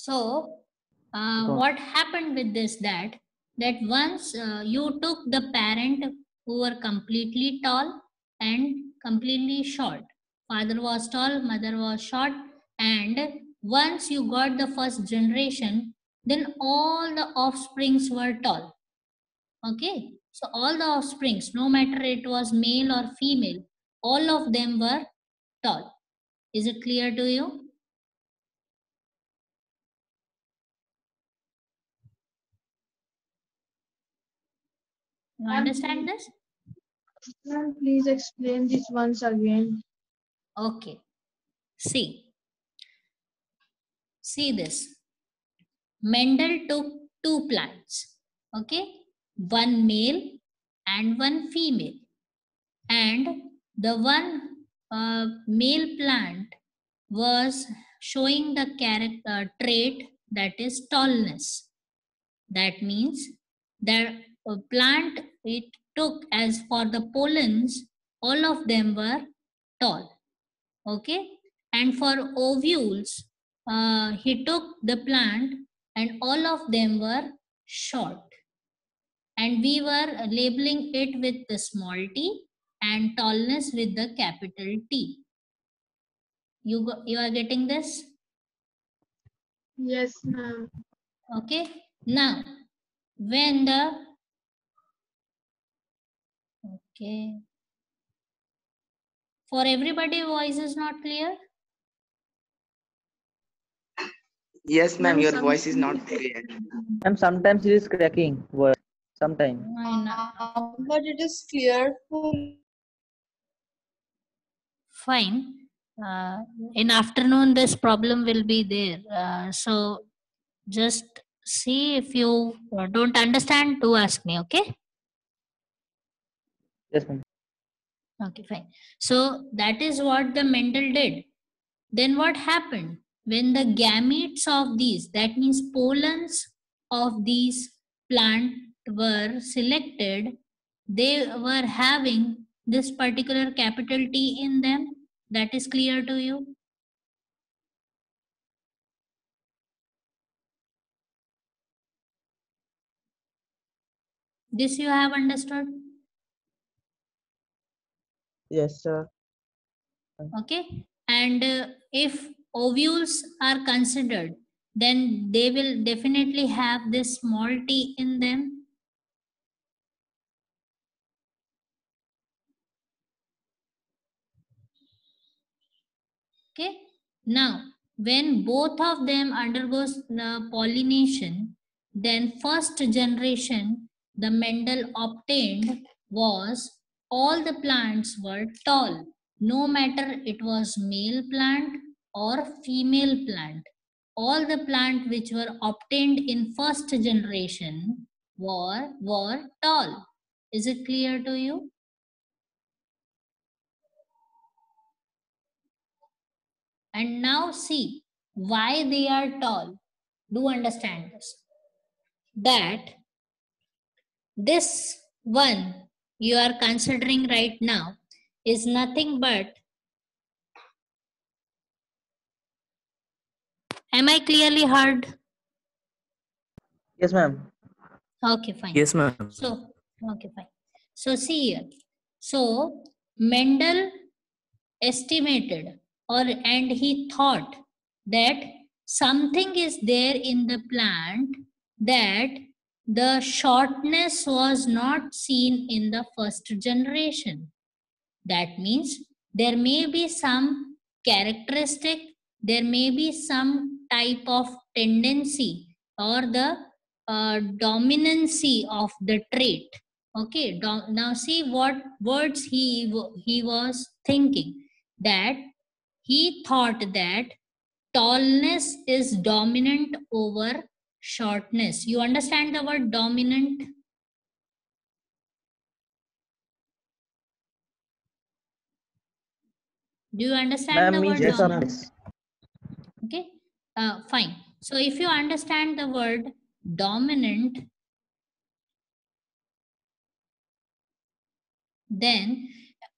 So what happened with this, that once you took the parent who were completely tall and completely short. Father was tall, mother was short, and once you got the first generation, then all the offsprings were tall. Okay, so all the offsprings, no matter it was male or female, all of them were tall. Is it clear to you? You understand this? Ma'am, please explain this once again. Okay. See this. Mendel took two plants. Okay. One male and one female. And the one male plant was showing the trait that is tallness. That means the plant it took as for the pollens, all of them were tall. Okay, and for ovules, he took the plant and all of them were short. And we were labeling it with the small t and tallness with the capital T. You are getting this? Yes, ma'am. Okay, now when the okay, for everybody voice is not clear. Yes, ma'am, your voice is not clear. And sometimes it is cracking. Voice. Sometimes. But it is clear. Fine. In afternoon, this problem will be there. So just see if you don't understand, to ask me. Okay. Yes, ma'am. Okay, fine. So that is what the Mendel did. Then what happened when the gametes of these, that means pollens of these plant were selected, they were having this particular capital T in them. That is clear to you? This you have understood? Yes, sir. Okay. And if ovules are considered, then they will definitely have this small t in them. Okay. Now, when both of them undergoes the pollination, then first generation the Mendel obtained was all the plants were tall, no matter it was male plant or female plant. All the plant which were obtained in first generation were tall. Is it clear to you? And now see why they are tall. Do understand this. That this one you are considering right now is nothing but. Am I clearly heard? Yes, ma'am. Okay, fine. Yes, ma'am. So, okay, fine. So see here. So Mendel estimated and he thought that something is there in the plant, that the shortness was not seen in the first generation. That means there may be some characteristic, there may be some type of tendency or the dominancy of the trait. Okay, now see what words he was thinking. That he thought that tallness is dominant over shortness. You understand the word dominant? Do you understand the word Yes, dominant? Okay, fine. So if you understand the word dominant, then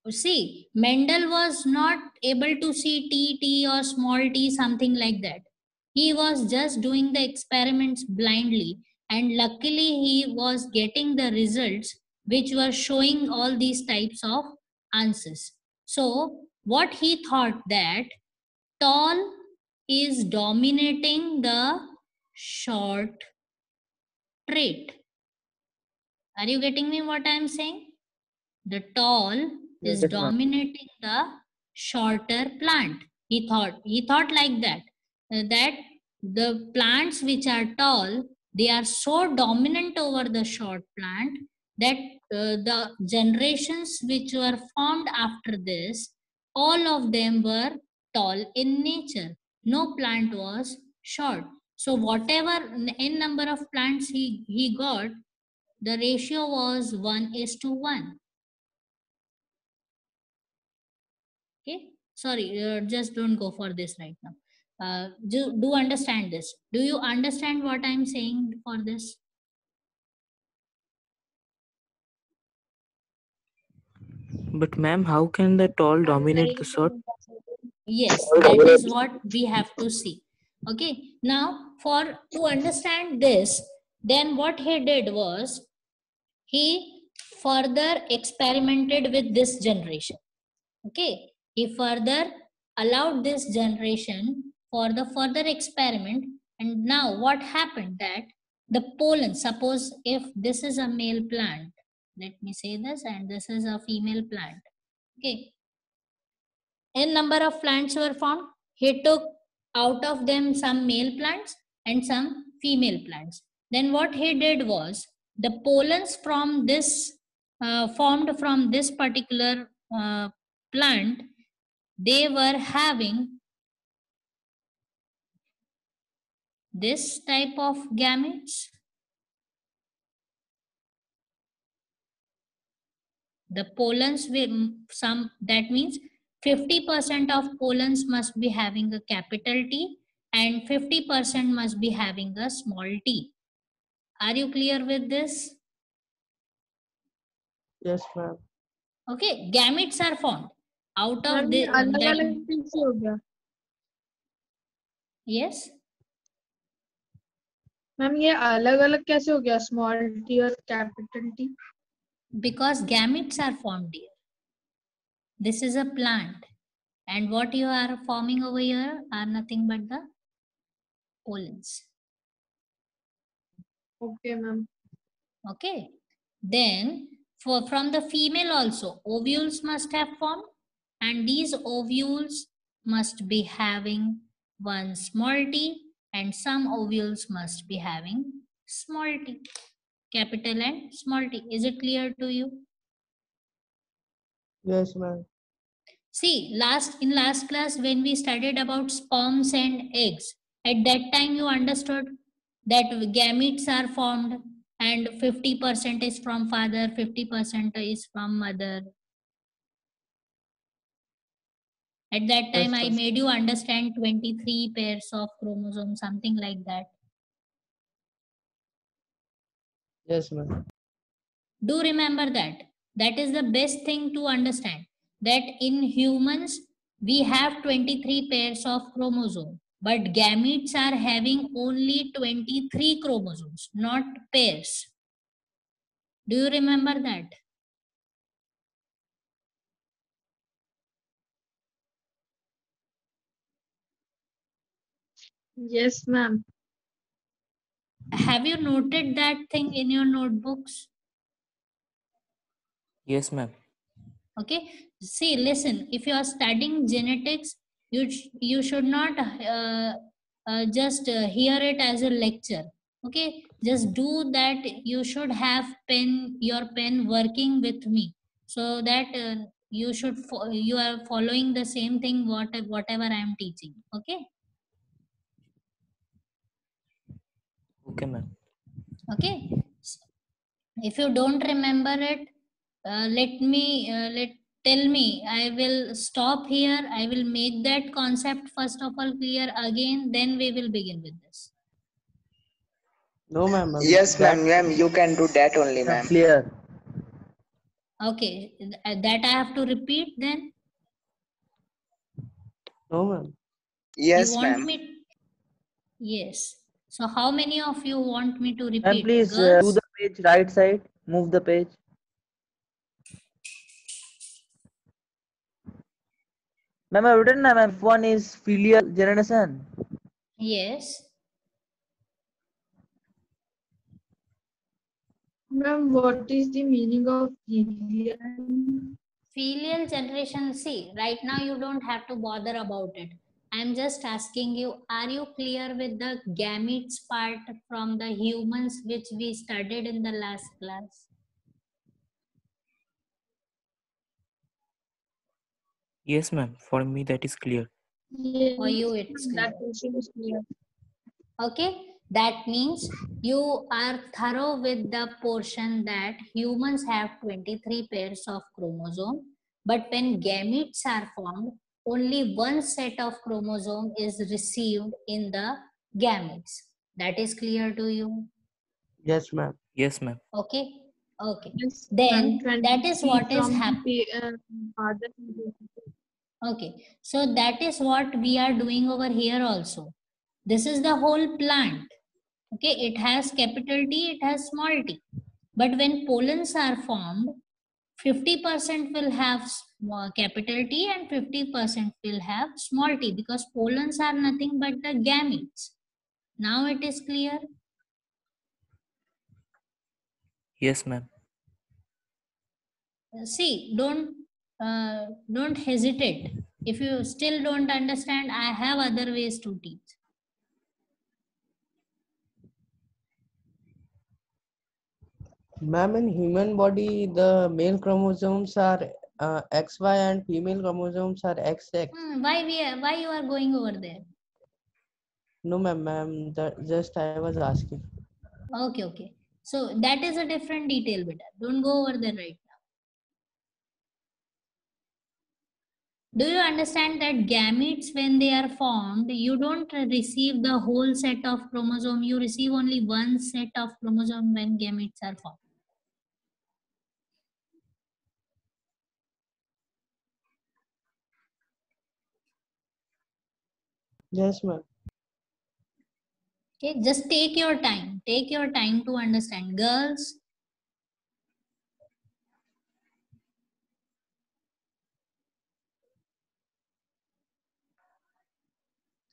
see, Mendel was not able to see t or small t, something like that. He was just doing the experiments blindly, and luckily he was getting the results which were showing all these types of answers. So what he thought, that tall is dominating the short trait. Are you getting me what I am saying? The tall is Yes, ma'am. dominating the shorter plant. He thought like that, that the plants which are tall, they are so dominant over the short plant that the generations which were formed after this, all of them were tall in nature. No plant was short. So whatever n number of plants he got, the ratio was 1:1. Okay, sorry, just don't go for this right now. Do understand this. Do you understand what I'm saying for this? But ma'am, how can the tall dominate the short? Yes, that is what we have to see. Okay, now for to understand this, then what he did was, he further experimented with this generation. Okay, he further allowed this generation for the further experiment. And now what happened, that the pollen, suppose if this is a male plant, let me say this, and this is a female plant. Okay, n number of plants were found. He took out of them some male plants and some female plants. Then what he did was, the pollens from this formed from this particular plant, they were having this type of gametes. The pollens will some, that means 50% of pollens must be having a capital T and 50% must be having a small t. Are you clear with this? Yes, ma'am. Okay, gametes are formed out of ma'am the ये अलग that. अलग कैसे हो गया? Yes, ma'am ये अलग अलग कैसे हो गया, स्मॉल टी और capital T? because gametes are formed here. This is a plant, and what you are forming over here are nothing but the pollens. Okay ma'am. Okay, then from the female also ovules must have formed, and these ovules must be having one small t, and some ovules must be having small t, capital and small t. Is it clear to you? Yes, ma'am. See, in last class when we studied about sperms and eggs, at that time you understood that gametes are formed and 50% is from father, 50% is from mother. At that time, Yes, I ma'am. made you understand 23 pairs of chromosomes, something like that. Yes, ma'am. Do remember that. That is the best thing to understand. That in humans, we have 23 pairs of chromosomes. But gametes are having only 23 chromosomes, not pairs. Do you remember that? Yes ma'am. Have you noted that thing in your notebooks? Yes, ma'am. Okay, see, listen, if you are studying genetics, you should not just hear it as a lecture. Okay, just do that. You should have your pen working with me, so that you are following the same thing whatever I am teaching. Okay. Okay, ma'am. Okay, if you don't remember it, tell me. I will stop here. I will make that concept first of all clear again, then we will begin with this. No, ma'am. Yes, ma'am. Ma'am, you can do that only, ma'am. Clear. Okay, that I have to repeat then. No, ma'am. Yes, You want ma'am. me Yes. So how many of you want me to Ma'am, repeat? please do Girls? the page right side. Move the page. Ma'am, I've written ma'am. F1 is filial generation. Yes. Ma'am, what is the meaning of filial? Filial generation, see, right now you don't have to bother about it. I'm just asking you, are you clear with the gametes part from the humans which we studied in the last class? Yes, ma'am. For me, that is clear. Yes, For you, it's clear. that question is clear. Okay, that means you are thorough with the portion that humans have 23 pairs of chromosome, but when gametes are formed, only one set of chromosome is received in the gametes. That is clear to you? Yes, ma'am. Yes, ma'am. Okay, okay. Yes, ma'am, Then that is 23 what is from happening. the father. Okay, so that is what we are doing over here also. This is the whole plant. Okay, it has capital T, it has small t. But when pollens are formed, 50% will have capital T and 50% will have small t, because pollens are nothing but the gametes. Now it is clear. Yes, ma'am. See, don't hesitate. If you still don't understand, I have other ways to teach. Ma'am, in human body, the male chromosomes are XY and female chromosomes are XX. Why you are going over there? No, ma'am, that just I was asking. Okay, okay. So that is a different detail, beta. Don't go over there right now. Do you understand that gametes, when they are formed, you don't receive the whole set of chromosome, you receive only one set of chromosome when gametes are formed. Yes, ma'am. Okay, just take your time. Take your time to understand. Girls,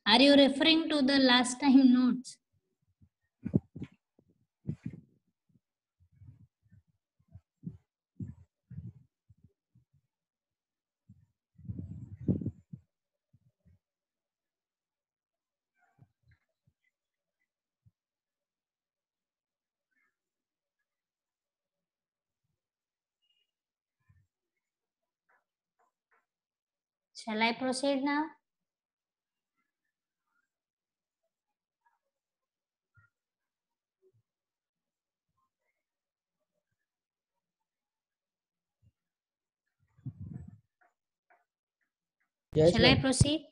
are you referring to the last time notes? Shall I proceed now? Yes, Shall I ma'am. proceed?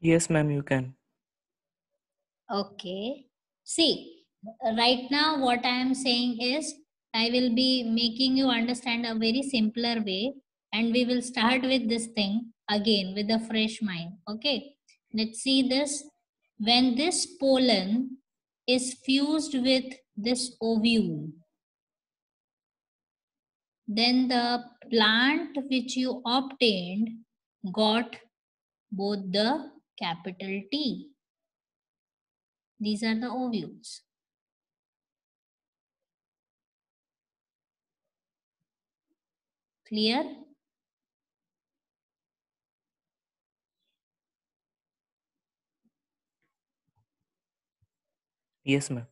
Yes, ma'am, you can. Okay. See, right now what I am saying is I will be making you understand a very simpler way, and we will start with this thing again with a fresh mind. Okay. Let's see this. When this pollen is fused with this ovule, then the plant which you obtained got both the capital T. These are the ovules. Clear? Yes, ma'am.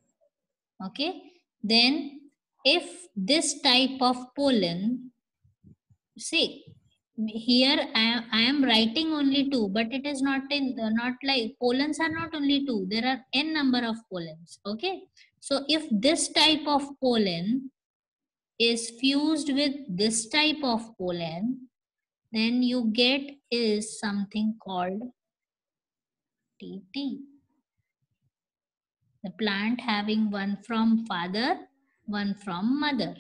Okay, then if this type of pollen, see here I am writing only two, but it is not in not like pollens are not only two, there are n number of pollens. Okay, so if this type of pollen is fused with this type of pollen, then you get is something called TT. The plant having one from father, one from mother.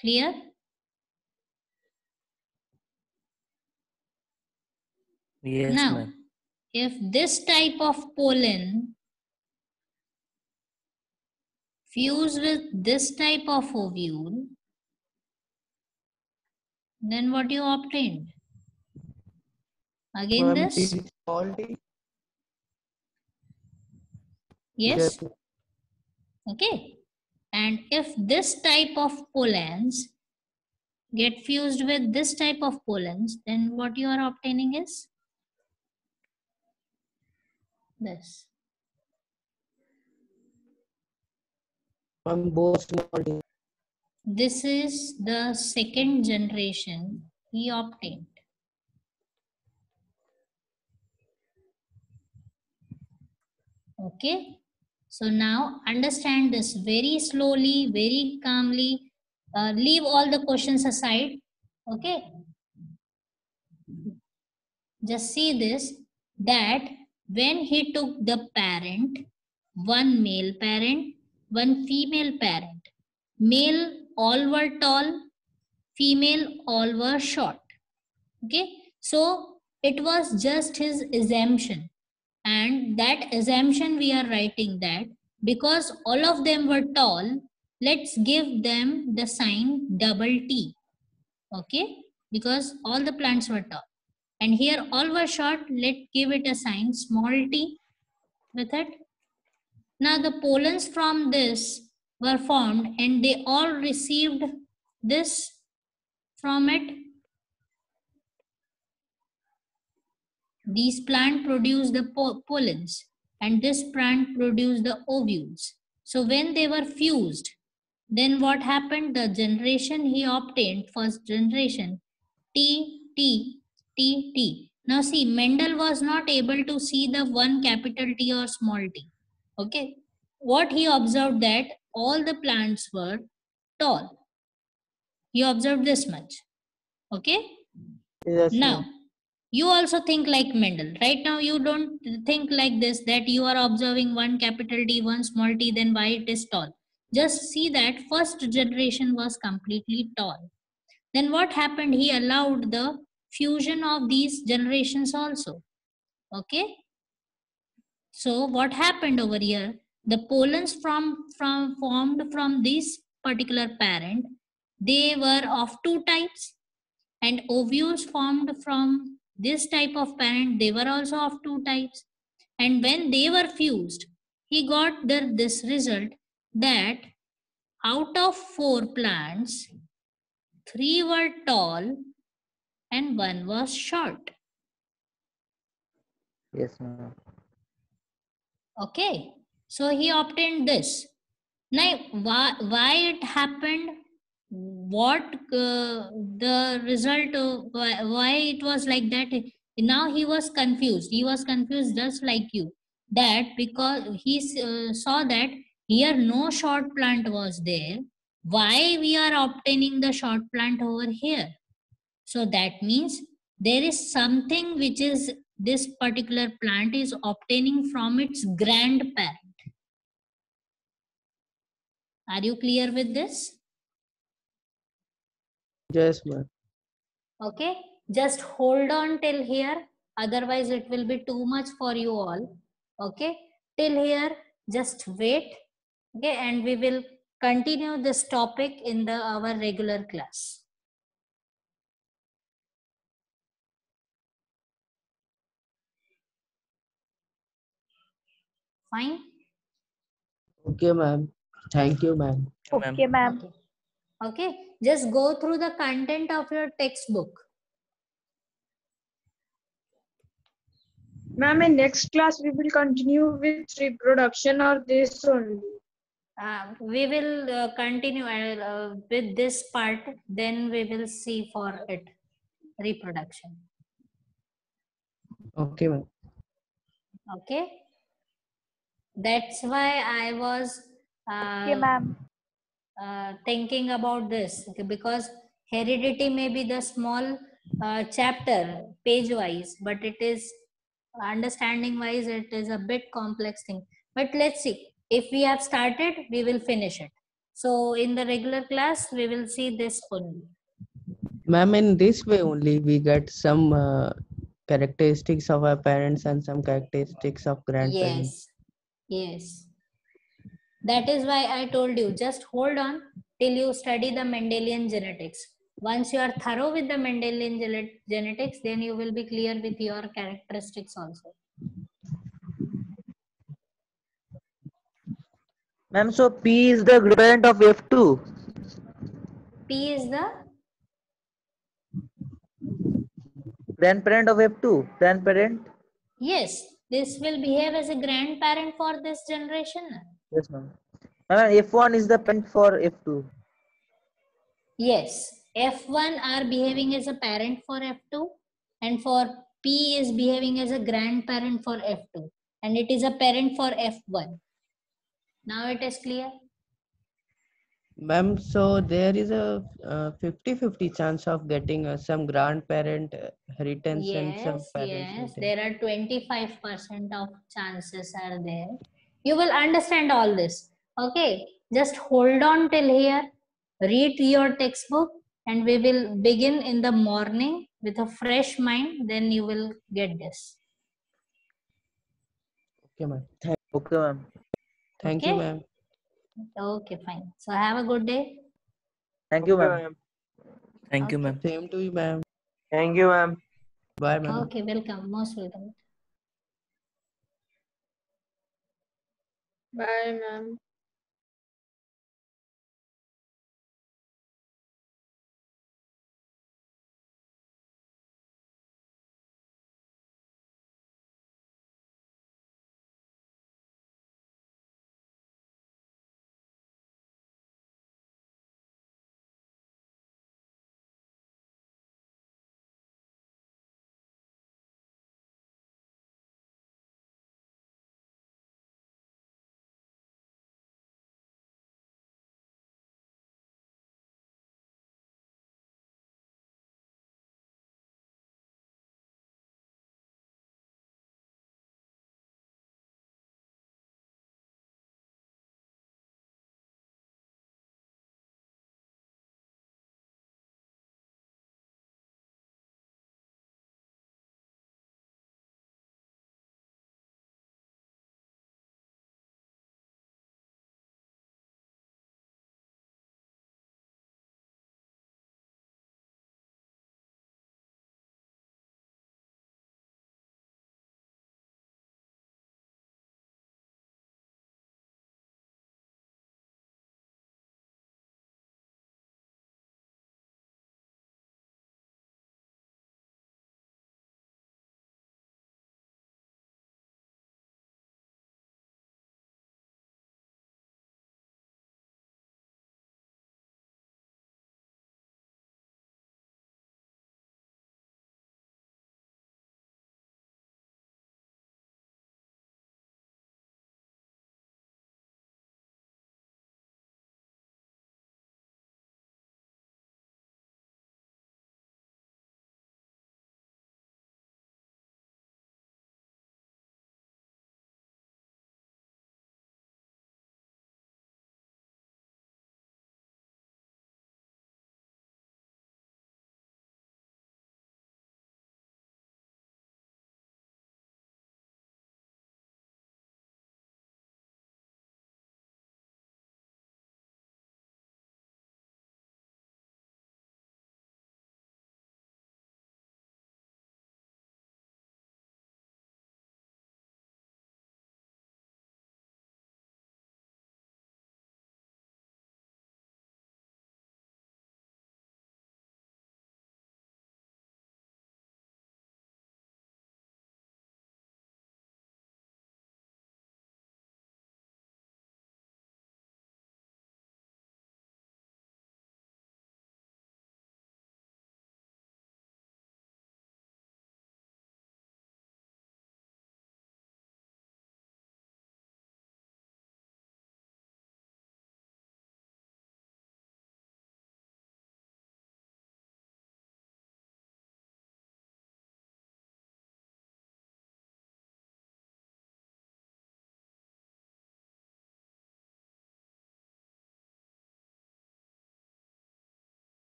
Clear? Yes, Now, ma'am. if this type of pollen fuse with this type of ovule, then what you obtained? Again Ma'am, this? T small t. Yes? Okay. And if this type of pollens get fused with this type of pollens, then what you are obtaining is this. Ma'am, both small t. This is the second generation he obtained. Okay. So now understand this very slowly, very calmly. Leave all the questions aside. Okay. Just see this, that when he took the parent, one male parent, one female parent, male all were tall, female all were short. Okay. So it was just his assumption. And that assumption we are writing that because all of them were tall, let's give them the sign double T. Okay, because all the plants were tall. And here all were short, let's give it a sign small t with it. Now the pollens from this were formed and they all received this from it. These plants produce the pollens and this plant produced the ovules. So when they were fused, then what happened? The generation he obtained, first generation, T, T, T, T. Now see, Mendel was not able to see the one capital T or small t. Okay. What he observed that all the plants were tall. He observed this much. Okay. Yes, Now, ma'am. you also think like Mendel. Right now, you don't think like this, that you are observing one capital T, one small t, then why it is tall. Just see that first generation was completely tall. Then what happened? He allowed the fusion of these generations also. Okay. So what happened over here? The pollens formed from this particular parent, they were of two types, and ovules formed from this type of parent, they were also of two types. And when they were fused, he got this result that out of 4 plants, 3 were tall and 1 was short. Yes, ma'am. Okay, so he obtained this. Now, why it happened? What the result? Why it was like that? Now he was confused. He was confused just like you. That because he saw that here no short plant was there. Why we are obtaining the short plant over here? So that means there is something which is this particular plant is obtaining from its grandparent. Are you clear with this? Yes, ma'am. Okay, just hold on till here, otherwise it will be too much for you all. Okay, till here, just wait. Okay, and we will continue this topic in our regular class. Fine. Okay, ma'am. Thank you, ma'am. Okay, ma'am. Okay. Okay, just go through the content of your textbook. Ma'am, in next class we will continue with reproduction or this only. We will continue with this part, then we will see for it reproduction. Okay, ma'am. Okay, that's why I was ma'am. thinking about this, because heredity may be the small chapter page wise, but it is understanding wise it is a bit complex thing. But let's see, if we have started we will finish it. So in the regular class we will see this only. Ma'am, in this way only we get some characteristics of our parents and some characteristics of grandparents. Yes. That is why I told you, just hold on till you study the Mendelian genetics. Once you are thorough with the Mendelian genetics, then you will be clear with your characteristics also. Ma'am, so P is the grandparent of F2. P is the Grandparent of F2. Grandparent. yes. This will behave as a grandparent for this generation. Yes, ma'am. Ma'am, F1 is the parent for F2. Yes, F1 are behaving as a parent for F2 and for P is behaving as a grandparent for F2 and it is a parent for F1. Now it is clear? Ma'am, so there is a 50-50 chance of getting some grandparent inheritance and some Yes, parents yes, inheritance. there are 25% of chances are there. You will understand all this. Okay, just hold on till here, read your textbook and we will begin in the morning with a fresh mind, then you will get this. Okay, ma'am. Okay, ma'am. Thank you, Okay? ma'am. Okay, fine. So have a good day. Thank you, ma'am. Thank you, Okay. ma'am. Same to you, ma'am. Thank you, ma'am. Bye, ma'am. Okay, welcome. Most welcome. Bye, ma'am.